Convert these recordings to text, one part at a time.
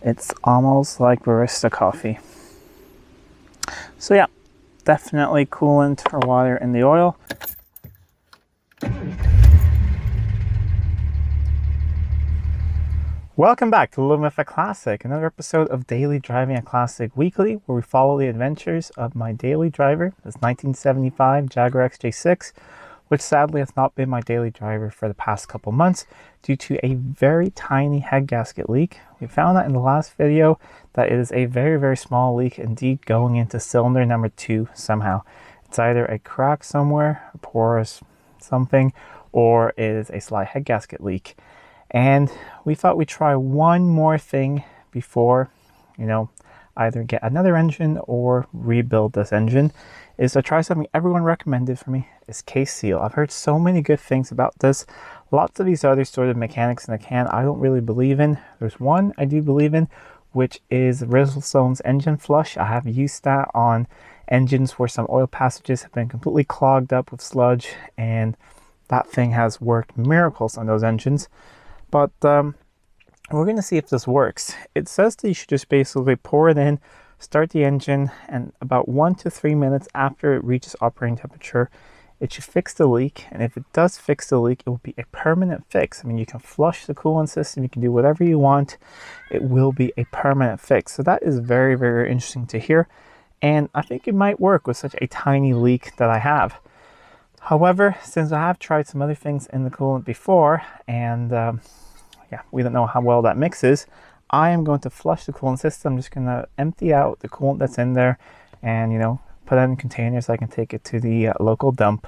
It's almost like barista coffee. So yeah, definitely coolant or water in the oil. Welcome back to Living with a Classic, another episode of Daily Driving a Classic Weekly, where we follow the adventures of my daily driver, this 1975 Jaguar XJ6, which sadly has not been my daily driver for the past couple months due to a very tiny head gasket leak. We found out in the last video that it is a very, very small leak indeed going into cylinder number 2 somehow. It's either a crack somewhere, a porous something, or it is a slight head gasket leak. And we thought we'd try one more thing before, either get another engine or rebuild this engine, is to try something everyone recommended for me, is kseal. I've heard so many good things about this. Lots of these other sort of mechanics in the can I don't really believe in. There's one I do believe in, which is Rizzlestone's engine flush. I have used that on engines where some oil passages have been completely clogged up with sludge, and that thing has worked miracles on those engines. But we're going to see if this works. It says that you should just basically pour it in, start the engine, and about 1 to 3 minutes after it reaches operating temperature, it should fix the leak. And if it does fix the leak, it will be a permanent fix. I mean, you can flush the coolant system, you can do whatever you want. It will be a permanent fix. So that is very, very interesting to hear. And I think it might work with such a tiny leak that I have. However, since I have tried some other things in the coolant before, and we don't know how well that mixes, I am going to flush the coolant system. I'm just going to empty out the coolant that's in there and, put it in containers so I can take it to the local dump.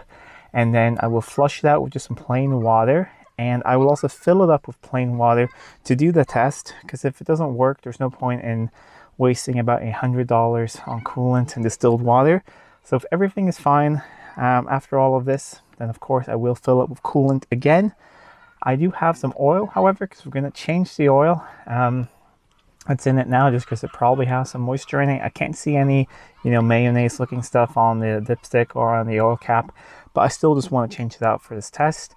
And then I will flush it out with just some plain water. And I will also fill it up with plain water to do the test, because if it doesn't work, there's no point in wasting about $100 on coolant and distilled water. So if everything is fine after all of this, then of course I will fill it with coolant again. I do have some oil, however, because we're going to change the oil that's in it now, just because it probably has some moisture in it. I can't see any, mayonnaise looking stuff on the dipstick or on the oil cap, but I still just want to change it out for this test.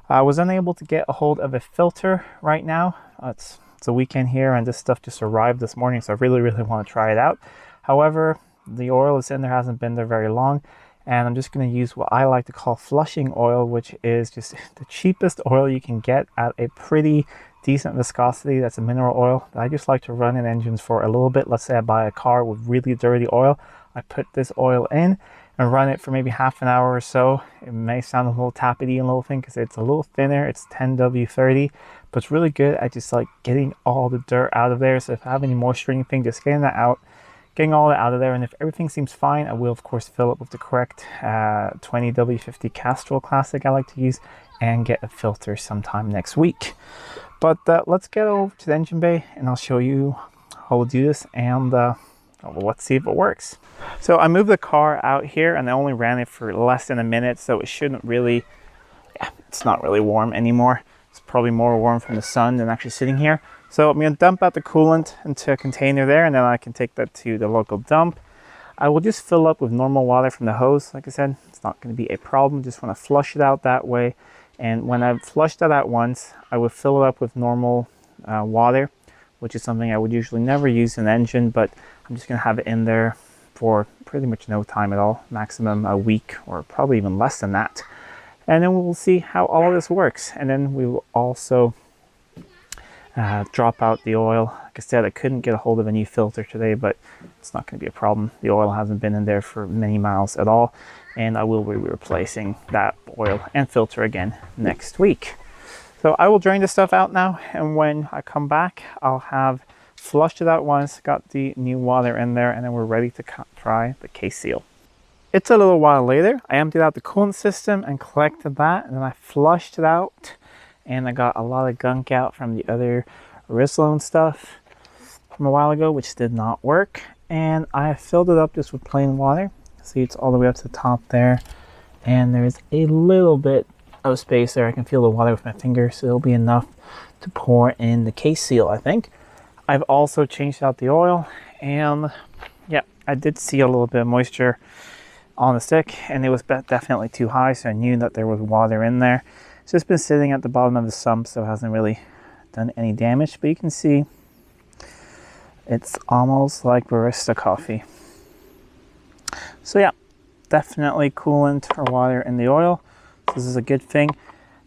I was unable to get a hold of a filter right now. It's a weekend here, and this stuff just arrived this morning, so I really, really want to try it out. However, the oil that's in there hasn't been there very long. And I'm just going to use what I like to call flushing oil, which is just the cheapest oil you can get at a pretty decent viscosity. That's a mineral oil that I just like to run in engines for a little bit. Let's say I buy a car with really dirty oil. I put this oil in and run it for maybe half an hour or so. It may sound a little tappety and a little thing because it's a little thinner. It's 10W30, but it's really good at just like getting all the dirt out of there. So if I have any moisture or anything, just getting that out. Getting all that out of there, and if everything seems fine, I will of course fill it with the correct 20W50 Castrol Classic I like to use, and get a filter sometime next week. But let's get over to the engine bay and I'll show you how we'll do this, and let's see if it works. So I moved the car out here and I only ran it for less than a minute, so it shouldn't really, it's not really warm anymore. It's probably more warm from the sun than actually sitting here. So I'm going to dump out the coolant into a container there, and then I can take that to the local dump. I will just fill up with normal water from the hose. Like I said, it's not going to be a problem. Just want to flush it out that way. And when I've flushed that out once, I would fill it up with normal water, which is something I would usually never use in an engine, but I'm just going to have it in there for pretty much no time at all, maximum a week or probably even less than that. And then we'll see how all of this works. And then we will also drop out the oil. Like I said, I couldn't get a hold of a new filter today, but it's not going to be a problem. The oil hasn't been in there for many miles at all, and I will be replacing that oil and filter again next week. So I will drain this stuff out now, and when I come back, I'll have flushed it out once, got the new water in there, and then we're ready to try the kseal. It's a little while later. I emptied out the coolant system and collected that, and then I flushed it out. And I got a lot of gunk out from the other Rizzlestone stuff from a while ago, which did not work. And I filled it up just with plain water. See, it's all the way up to the top there. And there's a little bit of space there. I can feel the water with my finger, so it'll be enough to pour in the kseal, I think. I've also changed out the oil, and yeah, I did see a little bit of moisture on the stick, and it was definitely too high, so I knew that there was water in there. It's just been sitting at the bottom of the sump, so it hasn't really done any damage, but you can see It's almost like barista coffee. So yeah, definitely coolant or water in the oil. So this is a good thing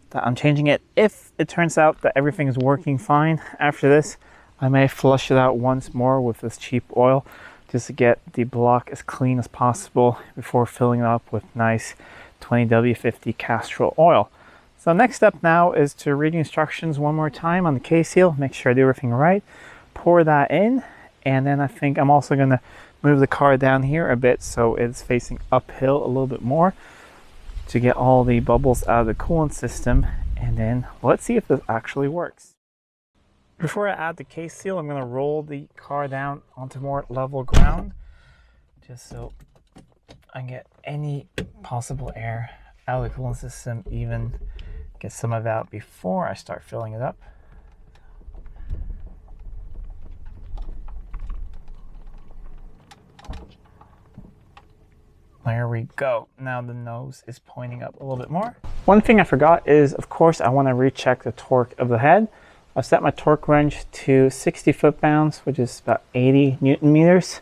that I'm changing it. If it turns out that everything is working fine after this, I may flush it out once more with this cheap oil just to get the block as clean as possible before filling it up with nice 20W50 castor oil. So next step now is to read the instructions one more time on the kseal, make sure I do everything right, pour that in, and then I think I'm also going to move the car down here a bit so it's facing uphill a little bit more to get all the bubbles out of the coolant system, and then let's see if this actually works. Before I add the kseal, I'm going to roll the car down onto more level ground just so I get any possible air out of the coolant system, even get some of it out before I start filling it up. There we go. Now the nose is pointing up a little bit more. One thing I forgot is, of course, I want to recheck the torque of the head. I've set my torque wrench to 60 foot-pounds, which is about 80 Newton meters.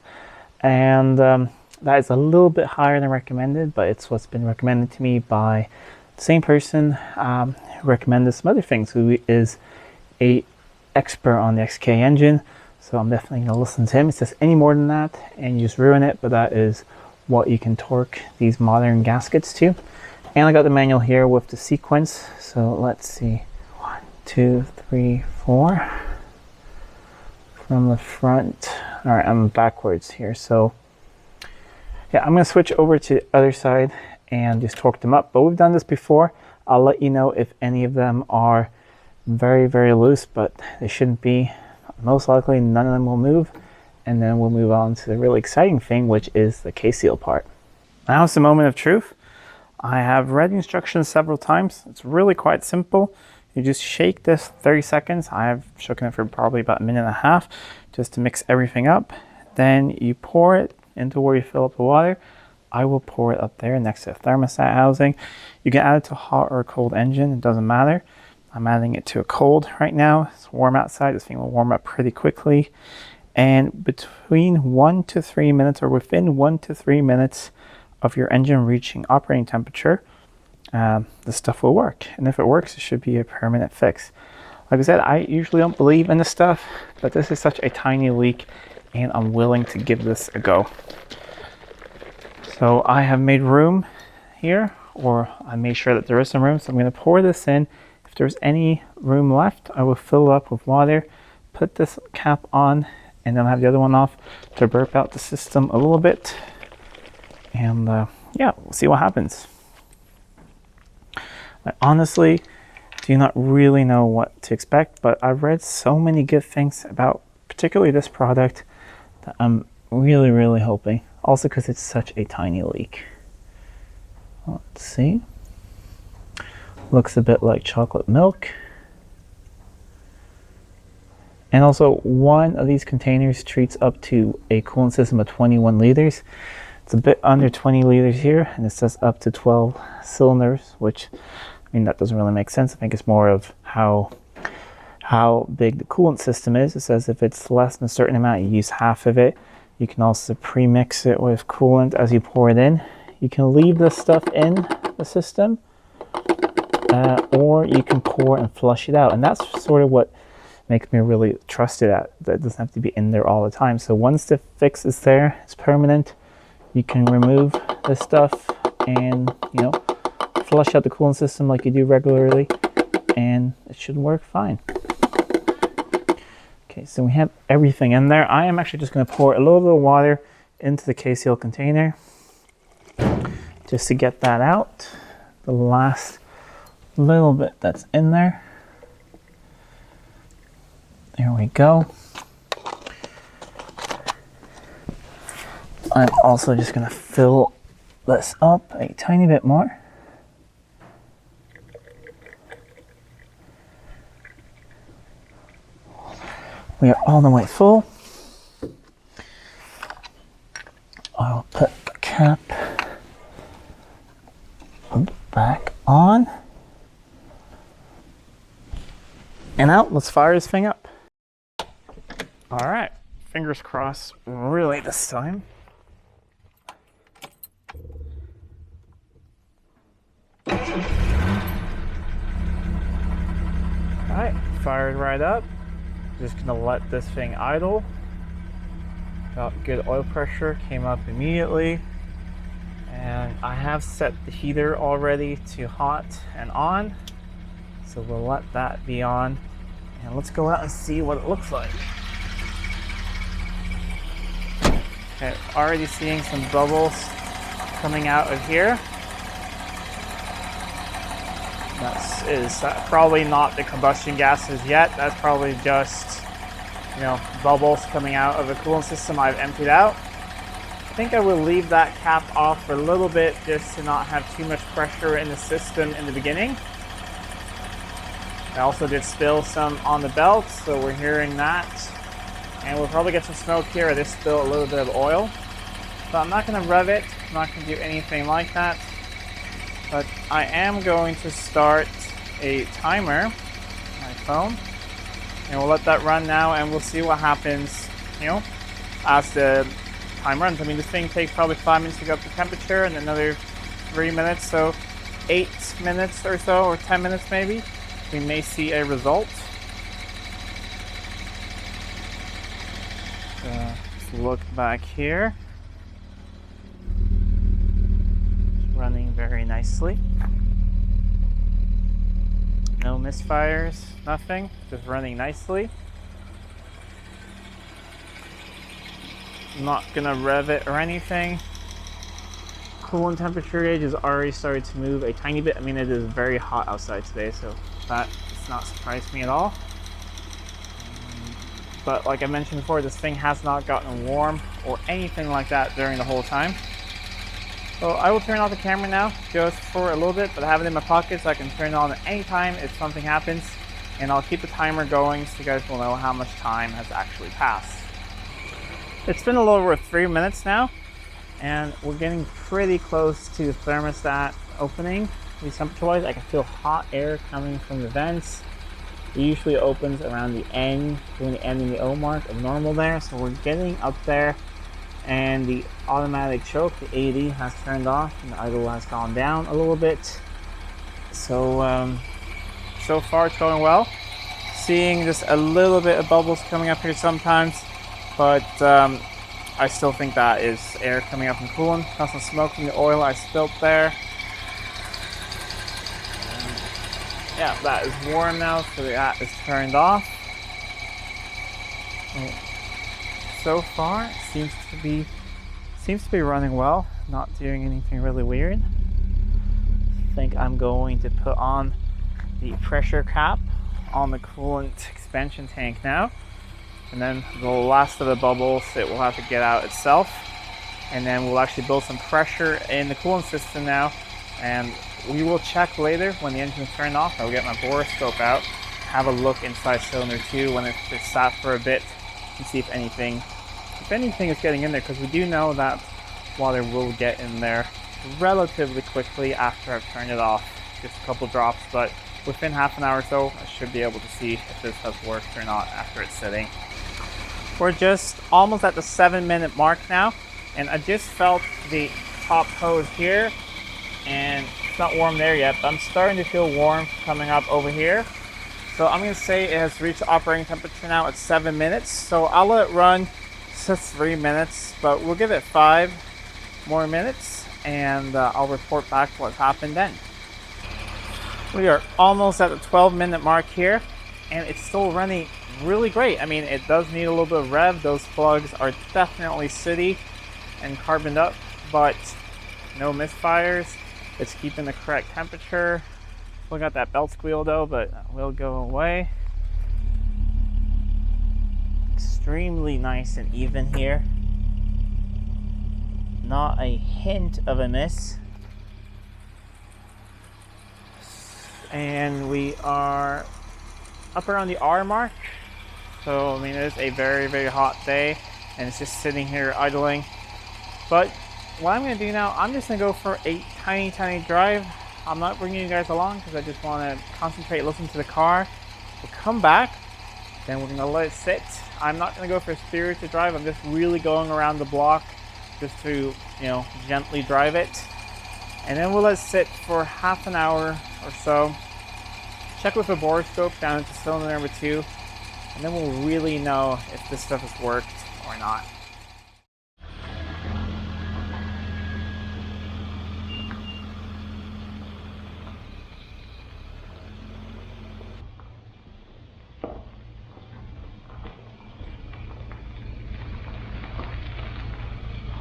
And that is a little bit higher than recommended, but it's what's been recommended to me by the same person who recommended some other things, who is an expert on the XK engine. So I'm definitely going to listen to him. It says any more than that and you just ruin it, but that is what you can torque these modern gaskets to. And I got the manual here with the sequence. So let's see, 1, 2, 3, 4 from the front. All right, I'm backwards here. So yeah, I'm gonna switch over to the other side and just torque them up. But we've done this before. I'll let you know if any of them are very, very loose, but they shouldn't be. Most likely none of them will move. And then we'll move on to the really exciting thing, which is the kseal part. Now it's the moment of truth. I have read the instructions several times. It's really quite simple. You just shake this 30 seconds. I have shaken it for probably about a minute and a half just to mix everything up. Then you pour it into where you fill up the water. I will pour it up there next to the thermostat housing. You can add it to a hot or a cold engine, it doesn't matter. I'm adding it to a cold right now. It's warm outside, this thing will warm up pretty quickly. And between 1 to 3 minutes, or within 1 to 3 minutes of your engine reaching operating temperature, the stuff will work. And if it works, it should be a permanent fix. Like I said, I usually don't believe in this stuff, but this is such a tiny leak and I'm willing to give this a go. So I have made room here, or I made sure that there is some room. So I'm going to pour this in. If there's any room left, I will fill it up with water, put this cap on, and then I have the other one off to burp out the system a little bit. And yeah, we'll see what happens. I honestly do not really know what to expect, but I've read so many good things about particularly this product that I'm really, really hoping. Also because it's such a tiny leak. Let's see. Looks a bit like chocolate milk. And also, one of these containers treats up to a coolant system of 21 liters. It's a bit under 20 liters here, and it says up to 12 cylinders, which, I mean, that doesn't really make sense. I think it's more of how big the coolant system is. It says if it's less than a certain amount, you use half of it. You can also pre-mix it with coolant as you pour it in. You can leave this stuff in the system, or you can pour and flush it out. And that's sort of what makes me really trust it. That it doesn't have to be in there all the time. So once the fix is there, it's permanent. You can remove this stuff and, you know, flush out the coolant system like you do regularly, and it should work fine. Okay, so we have everything in there. I am actually just going to pour a little bit of water into the kseal container just to get that out. The last little bit that's in there. There we go. I'm also just going to fill this up a tiny bit more. We are all the way full. I'll put the cap back on. And out, let's fire this thing up. All right, Fingers crossed, really this time. Alright, fired right up. Just gonna let this thing idle. Got good oil pressure, came up immediately. And I have set the heater already to hot and on. So we'll let that be on. And let's go out and see what it looks like. Okay, already seeing some bubbles coming out of here. That is probably not the combustion gases yet. That's probably just, bubbles coming out of the coolant system I've emptied out. I think I will leave that cap off for a little bit just to not have too much pressure in the system in the beginning. I also did spill some on the belt, so we're hearing that. And we'll probably get some smoke here. I did spill a little bit of oil. So I'm not going to rev it. I'm not going to do anything like that. But I am going to start a timer on my phone. And we'll let that run now and we'll see what happens, as the time runs. I mean, this thing takes probably 5 minutes to go up to temperature and another 3 minutes. So 8 minutes or so, or 10 minutes maybe, we may see a result. So let's look back here. It's running very nicely. No misfires, nothing, just running nicely. I'm not gonna rev it or anything. Coolant temperature gauge is already started to move a tiny bit. I mean, it is very hot outside today, so that does not surprise me at all. But like I mentioned before, this thing has not gotten warm or anything like that during the whole time. So I will turn off the camera now just for a little bit, but I have it in my pocket so I can turn it on at any time if something happens. And I'll keep the timer going so you guys will know how much time has actually passed. It's been a little over 3 minutes now, and we're getting pretty close to the thermostat opening. At least temperature-wise, I can feel hot air coming from the vents. It usually opens around the end, between the end and the O mark of normal there, so we're getting up there. And the automatic choke, the AD, has turned off and the idle has gone down a little bit. So, so far it's going well. Seeing just a little bit of bubbles coming up here sometimes, but I still think that is air coming up from coolant. Got some smoke from the oil I spilt there. Yeah, that is warm now, so that is turned off. So far, it seems to be running well, not doing anything really weird. I think I'm going to put on the pressure cap on the coolant expansion tank now, and then the last of the bubbles it will have to get out itself, and then we'll actually build some pressure in the coolant system now, and we will check later when the engine is turned off. I'll get my borescope out, have a look inside cylinder 2 when it's just sat for a bit, and see if anything is getting in there, because we do know that water will get in there relatively quickly after I've turned it off. Just a couple drops, but within half an hour or so, I should be able to see if this has worked or not after it's sitting. We're just almost at the 7-minute mark now, and I just felt the top hose here, and it's not warm there yet, but I'm starting to feel warm coming up over here. So I'm going to say it has reached operating temperature now at 7 minutes, so I'll let it run just 3 minutes, but we'll give it 5 more minutes, and I'll report back what's happened then. We are almost at the 12-minute mark here, and it's still running really great. I mean, it does need a little bit of rev. Those plugs are definitely sooty and carboned up, but no misfires. It's keeping the correct temperature. Still got that belt squeal though, but that will go away. Extremely nice and even here. Not a hint of a miss. And we are up around the R mark. So, I mean, it is a very, very hot day, and it's just sitting here idling. But what I'm going to do now, I'm just going to go for a tiny, tiny drive. I'm not bringing you guys along because I just want to concentrate, listen to the car. We'll come back, Then we're gonna let it sit. I'm not gonna go for spirited drive. I'm just really going around the block just to, gently drive it. And then we'll let it sit for half an hour or so. Check with the borescope down into cylinder number 2. And then we'll really know if this stuff has worked or not.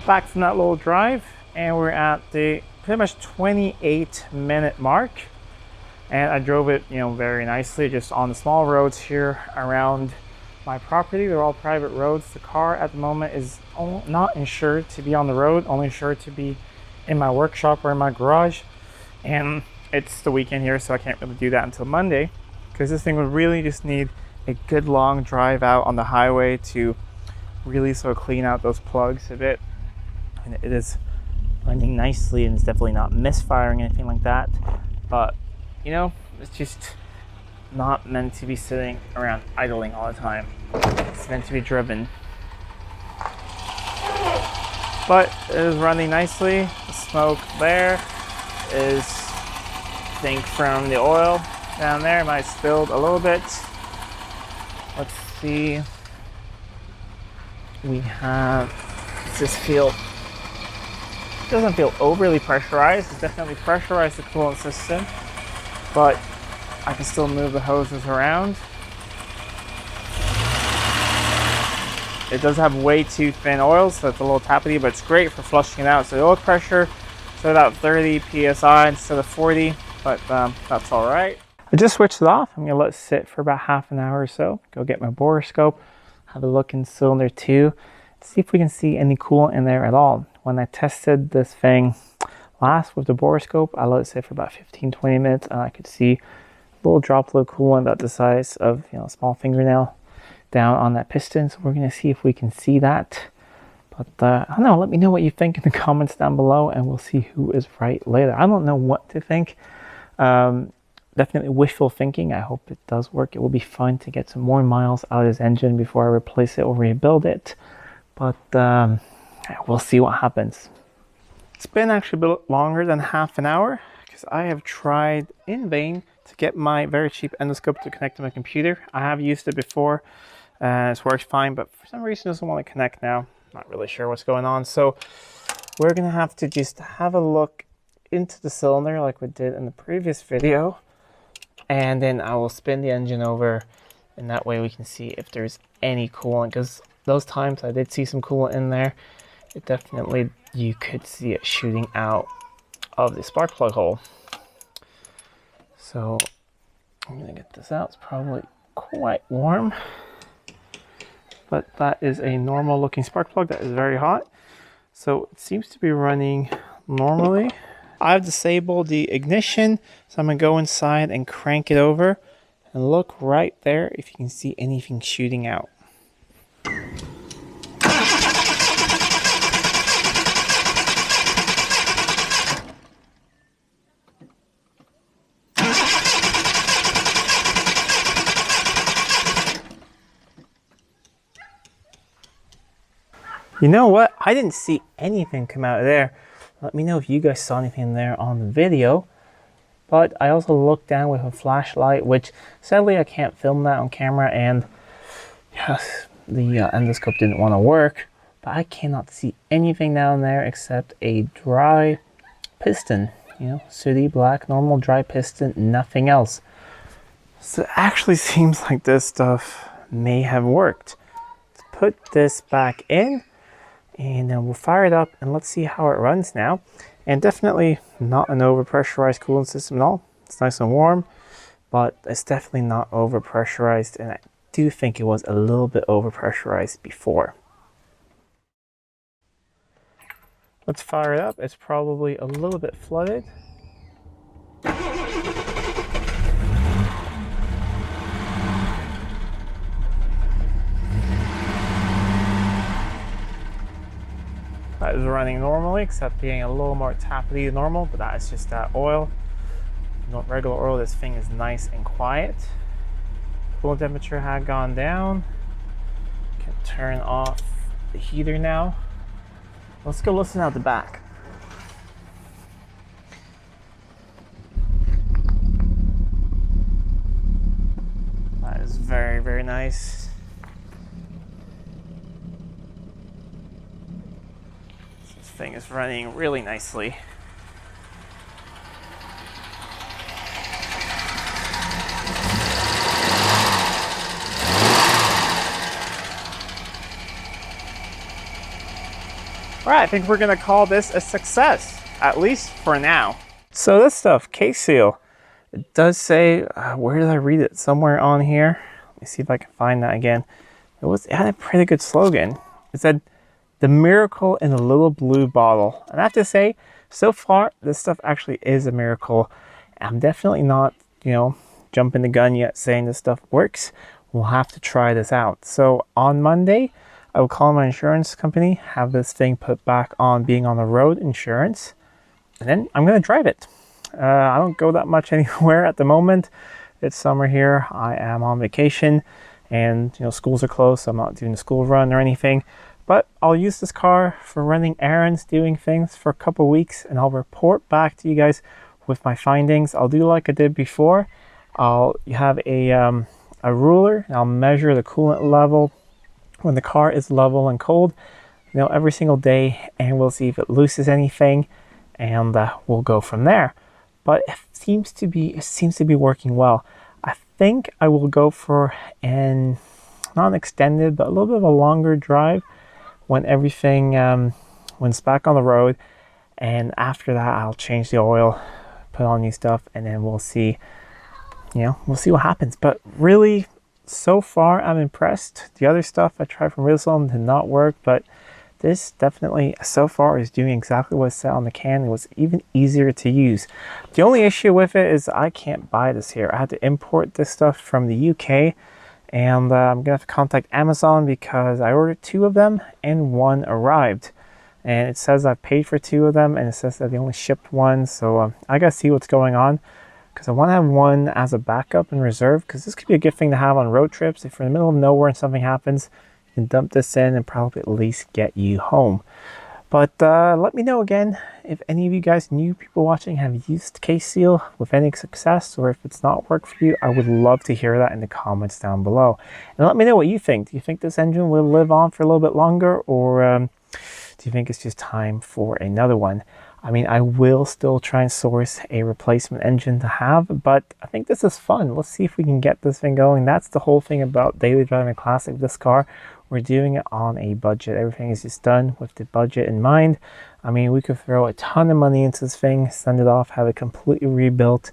Back from that little drive, and we're at the pretty much 28-minute mark, and I drove it very nicely just on the small roads here around my property. They're all private roads. The car at the moment is not insured to be on the road, only insured to be in my workshop or in my garage, and it's the weekend here, so I can't really do that until Monday, because this thing would really just need a good long drive out on the highway to really sort of clean out those plugs a bit. And it is running nicely, and it's definitely not misfiring, anything like that. But it's just not meant to be sitting around idling all the time. It's meant to be driven. But it is running nicely. The smoke there is, I think, from the oil down there. It might have spilled a little bit. Let's see. We have, this feel. It doesn't feel overly pressurized. It's definitely pressurized the coolant system, but I can still move the hoses around. It does have way too thin oil, so it's a little tappety, but it's great for flushing it out. So the oil pressure is about 30 psi instead of 40, but that's all right. I just switched it off. I'm gonna let it sit for about half an hour or so. Go get my borescope, have a look in cylinder 2, see if we can see any coolant in there at all. When I tested this thing last with the borescope, I let it sit for about 15-20 minutes, and I could see a little droplet of coolant about the size of a small fingernail down on that piston. So we're going to see if we can see that. But I don't know, let me know what you think in the comments down below, and we'll see who is right later. I don't know what to think. Definitely wishful thinking. I hope it does work. It will be fun to get some more miles out of this engine before I replace it or rebuild it. But we'll see what happens. It's been actually a bit longer than half an hour, because I have tried in vain to get my very cheap endoscope to connect to my computer. I have used it before, it's worked fine, but for some reason it doesn't want to connect now. Not really sure what's going on. So we're gonna have to just have a look into the cylinder like we did in the previous video, and then I will spin the engine over, and that way we can see if there's any coolant, because those times I did see some coolant in there. It definitely, you could see it shooting out of the spark plug hole. So I'm gonna get this out. It's probably quite warm, but that is a normal looking spark plug that is very hot. So it seems to be running normally. I've disabled the ignition, so I'm gonna go inside and crank it over and look right there if you can see anything shooting out. You know what? I didn't see anything come out of there. Let me know if you guys saw anything there on the video. But I also looked down with a flashlight, which sadly I can't film that on camera, and yes, the endoscope didn't want to work. But I cannot see anything down there except a dry piston. Sooty black, normal dry piston, nothing else. So it actually seems like this stuff may have worked. Let's put this back in, and then we'll fire it up and let's see how it runs now. And definitely not an overpressurized coolant system at all. It's nice and warm, but it's definitely not overpressurized, and I do think it was a little bit overpressurized before. Let's fire it up. It's probably a little bit flooded. That is running normally, except being a little more tappety than normal, but that is just that oil. Not regular oil. This thing is nice and quiet. coolant temperature had gone down. Can turn off the heater now. Let's go listen out the back. That is very, very nice. This thing is running really nicely. All right, I think we're gonna call this a success, at least for now. So this stuff, kseal, it does say, where did I read it? Somewhere on here. Let me see if I can find that again. It had a pretty good slogan. It said, "The miracle in a little blue bottle." And I have to say, so far, this stuff actually is a miracle. I'm definitely not, jumping the gun yet saying this stuff works. We'll have to try this out. So on Monday, I will call my insurance company, have this thing put back on being on the road insurance, and then I'm going to drive it. I don't go that much anywhere at the moment. It's summer here. I am on vacation, and schools are closed, so I'm not doing a school run or anything. But I'll use this car for running errands, doing things for a couple weeks, and I'll report back to you guys with my findings. I'll do like I did before. I'll have a ruler, and I'll measure the coolant level when the car is level and cold, every single day, and we'll see if it loses anything, and we'll go from there. But it seems to be working well. I think I will go for not an extended, but a little bit of a longer drive when everything when it's back on the road, and after that I'll change the oil, put on new stuff, and then we'll see. We'll see what happens. But really, so far I'm impressed. The other stuff I tried from Rizlum did not work, but this definitely so far is doing exactly what it said on the can. It was even easier to use. The only issue with it is I can't buy this here. I had to import this stuff from the UK, and I'm gonna have to contact Amazon because I ordered 2 of them and 1 arrived, and it says I've paid for 2 of them, and it says that they only shipped 1. So I gotta see what's going on, because I want to have 1 as a backup in reserve, because this could be a good thing to have on road trips. If you're in the middle of nowhere and something happens, you can dump this in and probably at least get you home. But let me know again if any of you guys, new people watching, have used kseal with any success, or if it's not worked for you. I would love to hear that in the comments down below. And let me know what you think. Do you think this engine will live on for a little bit longer, or do you think it's just time for another one? I mean, I will still try and source a replacement engine to have, but I think this is fun. Let's see if we can get this thing going. That's the whole thing about Daily Driving Classic. This car, we're doing it on a budget. Everything is just done with the budget in mind. I mean, we could throw a ton of money into this thing, send it off, have it completely rebuilt,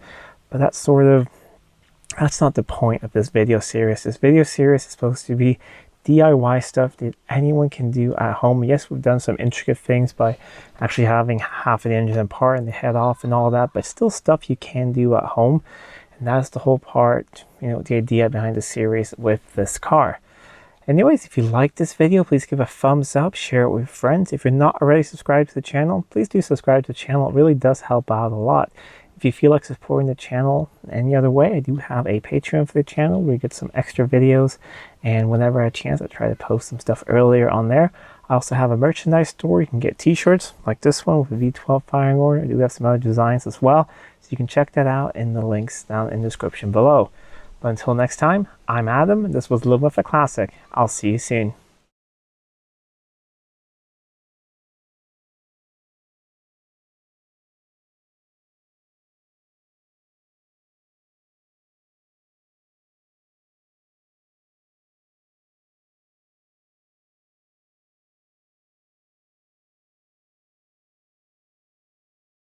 but that's not the point of this video series. This video series is supposed to be DIY stuff that anyone can do at home. Yes, we've done some intricate things by actually having half of the engine apart and the head off and all that, but still stuff you can do at home. And that's the whole part, the idea behind the series with this car. Anyways, if you like this video, please give a thumbs up, share it with friends. If you're not already subscribed to the channel, please do subscribe to the channel. It really does help out a lot. If you feel like supporting the channel any other way, I do have a Patreon for the channel where you get some extra videos, and whenever I have a chance, I try to post some stuff earlier on there. I also have a merchandise store. You can get t-shirts like this one with a V12 firing order. I do have some other designs as well, so you can check that out in the links down in the description below. But until next time, I'm Adam, and this was Living with a Classic. I'll see you soon.